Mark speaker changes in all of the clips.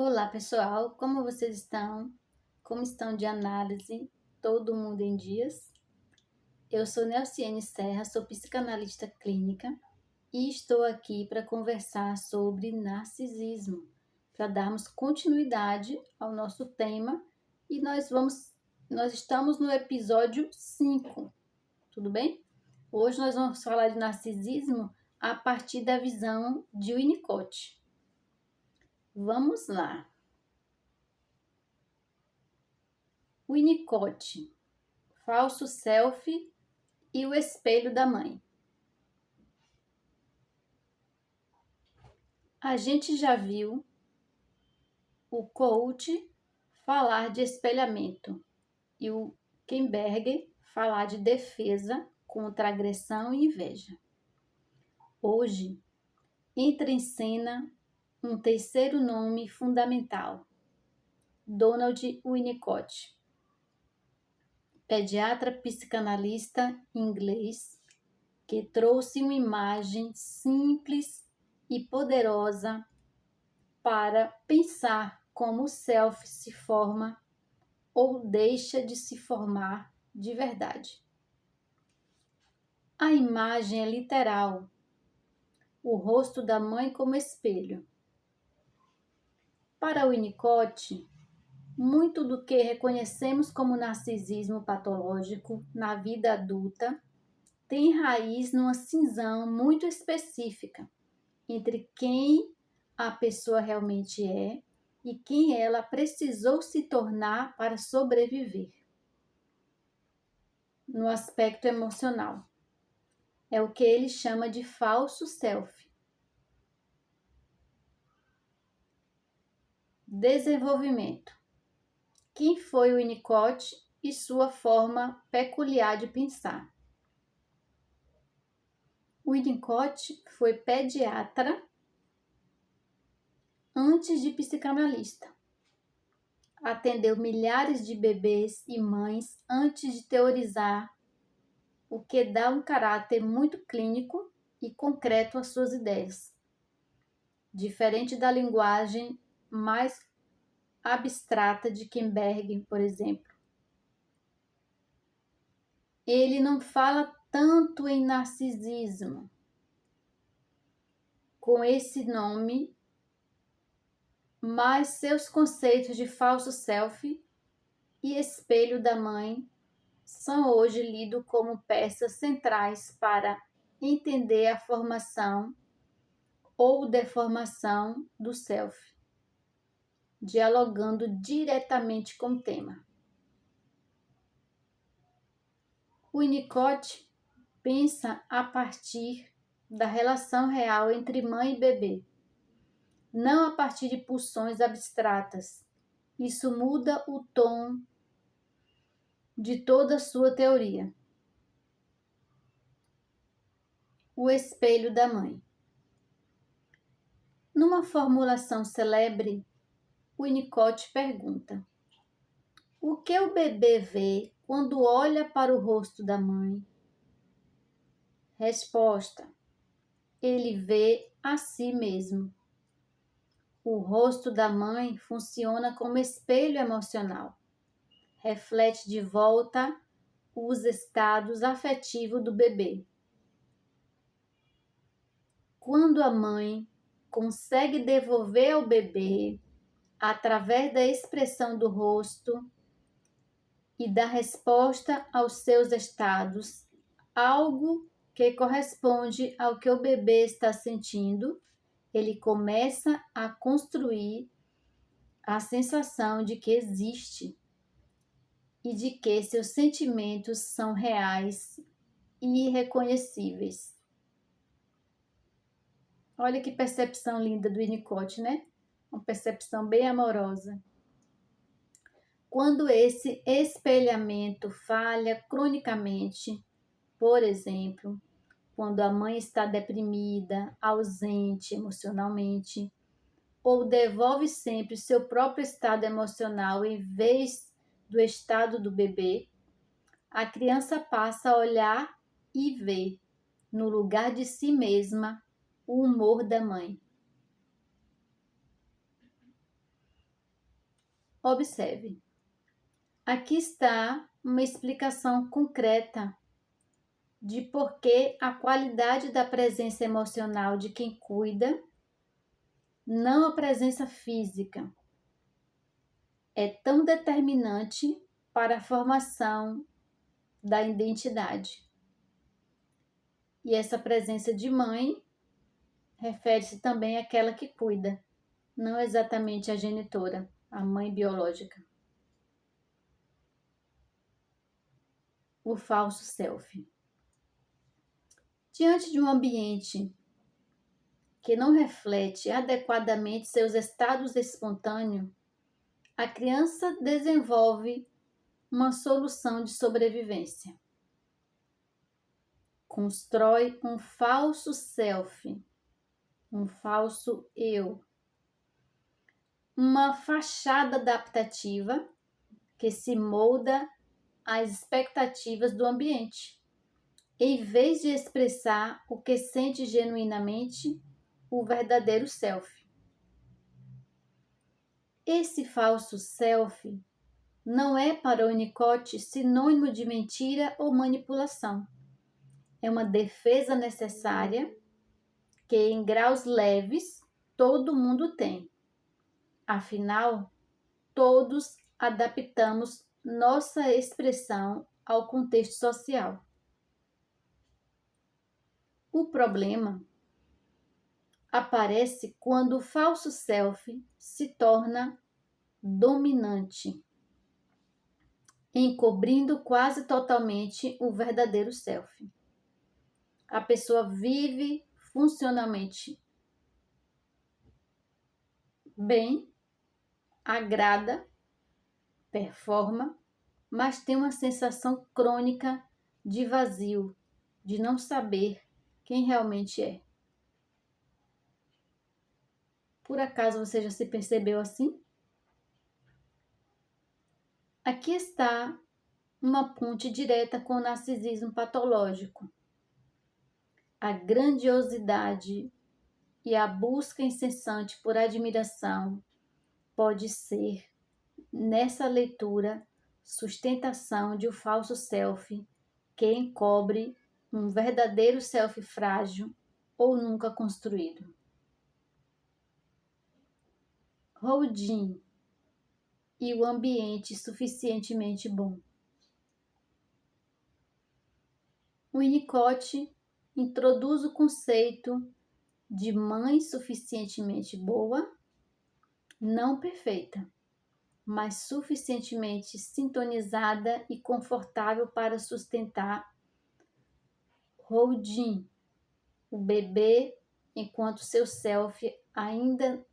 Speaker 1: Olá, pessoal, como vocês estão? Como estão de análise? Todo mundo em dias? Eu sou Nelciene Serra, sou psicanalista clínica e estou aqui para conversar sobre narcisismo, para darmos continuidade ao nosso tema e nós estamos no episódio 5, tudo bem? Hoje nós vamos falar de narcisismo a partir da visão de Winnicott. Vamos lá. Winnicott, falso self e o espelho da mãe. A gente já viu o coach falar de espelhamento e o Kemberger falar de defesa contra agressão e inveja. Hoje entra em cena um terceiro nome fundamental, Donald Winnicott, pediatra psicanalista inglês que trouxe uma imagem simples e poderosa para pensar como o self se forma ou deixa de se formar de verdade. A imagem é literal, o rosto da mãe como espelho. Para Winnicott, muito do que reconhecemos como narcisismo patológico na vida adulta tem raiz numa cisão muito específica entre quem a pessoa realmente é e quem ela precisou se tornar para sobreviver. No aspecto emocional, é o que ele chama de falso self. Desenvolvimento. Quem foi o Winnicott e sua forma peculiar de pensar? O Winnicott foi pediatra antes de psicanalista. Atendeu milhares de bebês e mães antes de teorizar, o que dá um caráter muito clínico e concreto às suas ideias. Diferente da linguagem mais abstrata de Kemberger, por exemplo. Ele não fala tanto em narcisismo com esse nome, mas seus conceitos de falso self e espelho da mãe são hoje lidos como peças centrais para entender a formação ou deformação do self, dialogando diretamente com o tema. O Winnicott pensa a partir da relação real entre mãe e bebê, não a partir de pulsões abstratas. Isso muda o tom de toda a sua teoria. O espelho da mãe. Numa formulação celebre, Winnicott pergunta: o que o bebê vê quando olha para o rosto da mãe? Resposta: ele vê a si mesmo. O rosto da mãe funciona como espelho emocional. Reflete de volta os estados afetivos do bebê. Quando a mãe consegue devolver ao bebê, através da expressão do rosto e da resposta aos seus estados, algo que corresponde ao que o bebê está sentindo, ele começa a construir a sensação de que existe e de que seus sentimentos são reais e irreconhecíveis. Olha que percepção linda do Winnicott, né? Uma percepção bem amorosa. Quando esse espelhamento falha cronicamente, por exemplo, quando a mãe está deprimida, ausente emocionalmente, ou devolve sempre seu próprio estado emocional em vez do estado do bebê, a criança passa a olhar e ver, no lugar de si mesma, o humor da mãe. Observe. Aqui está uma explicação concreta de por que a qualidade da presença emocional de quem cuida, não a presença física, é tão determinante para a formação da identidade. E essa presença de mãe refere-se também àquela que cuida, não exatamente a genitora, a mãe biológica. O falso self. Diante de um ambiente que não reflete adequadamente seus estados espontâneos, a criança desenvolve uma solução de sobrevivência. Constrói um falso self, um falso eu, uma fachada adaptativa que se molda às expectativas do ambiente, em vez de expressar o que sente genuinamente o verdadeiro self. Esse falso self não é para o Winnicott sinônimo de mentira ou manipulação. É uma defesa necessária que, em graus leves, todo mundo tem. Afinal, todos adaptamos nossa expressão ao contexto social. O problema aparece quando o falso self se torna dominante, encobrindo quase totalmente o verdadeiro self. A pessoa vive funcionalmente bem, agrada, performa, mas tem uma sensação crônica de vazio, de não saber quem realmente é. Por acaso você já se percebeu assim? Aqui está uma ponte direta com o narcisismo patológico. A grandiosidade e a busca incessante por admiração pode ser, nessa leitura, sustentação de um falso self que encobre um verdadeiro self frágil ou nunca construído. Houdin e o ambiente suficientemente bom. Winnicott introduz o conceito de mãe suficientemente boa, não perfeita, mas suficientemente sintonizada e confortável para sustentar Houdin, o bebê, enquanto seu self ainda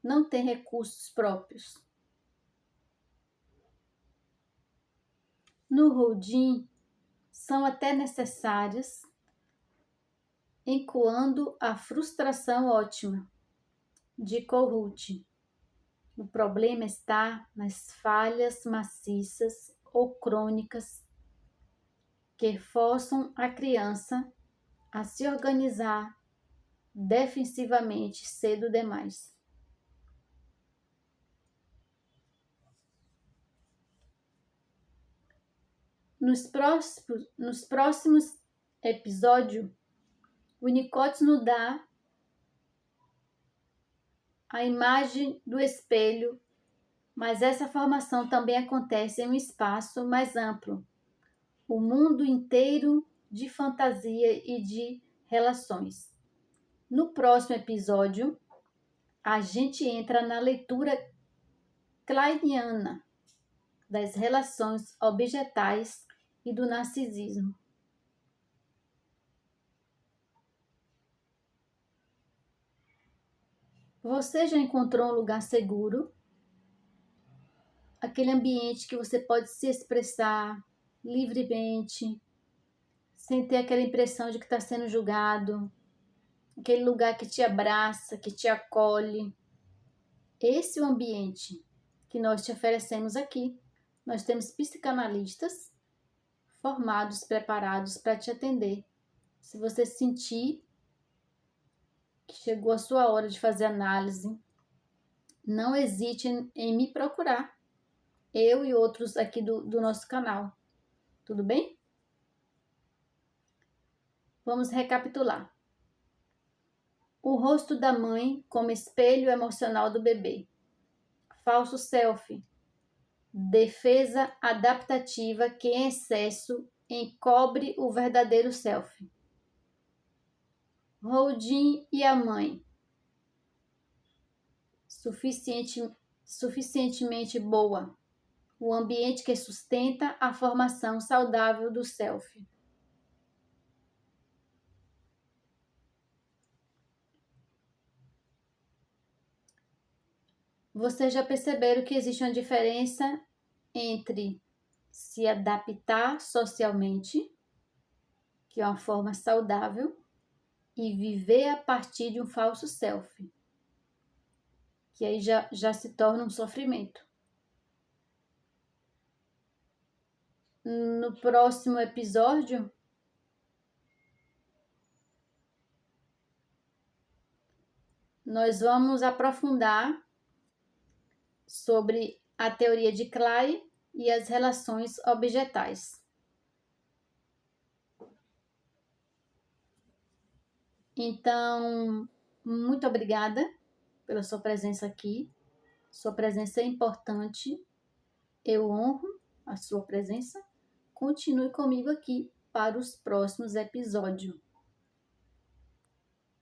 Speaker 1: não tem recursos próprios. No Houdin, são até necessárias, encoando a frustração ótima de Kohut. O problema está nas falhas maciças ou crônicas que forçam a criança a se organizar defensivamente cedo demais. Nos próximos episódios, o Winnicott nos dá a imagem do espelho, mas essa formação também acontece em um espaço mais amplo, o mundo inteiro de fantasia e de relações. No próximo episódio, a gente entra na leitura kleiniana das relações objetais e do narcisismo. Você já encontrou um lugar seguro? Aquele ambiente que você pode se expressar livremente, sem ter aquela impressão de que está sendo julgado, aquele lugar que te abraça, que te acolhe. Esse é o ambiente que nós te oferecemos aqui. Nós temos psicanalistas formados, preparados para te atender. Se você sentir que chegou a sua hora de fazer análise, não hesite em me procurar. eu e outros aqui do nosso canal. Tudo bem? Vamos recapitular. O rosto da mãe como espelho emocional do bebê. Falso selfie. Defesa adaptativa que em excesso encobre o verdadeiro selfie. Holding e a mãe. Suficientemente boa. O ambiente que sustenta a formação saudável do selfie. Vocês já perceberam que existe uma diferença entre se adaptar socialmente, que é uma forma saudável, e viver a partir de um falso selfie, que aí já se torna um sofrimento. No próximo episódio, nós vamos aprofundar sobre a teoria de Clay e as relações objetais. Então, muito obrigada pela sua presença aqui. Sua presença é importante. Eu honro a sua presença. Continue comigo aqui para os próximos episódios.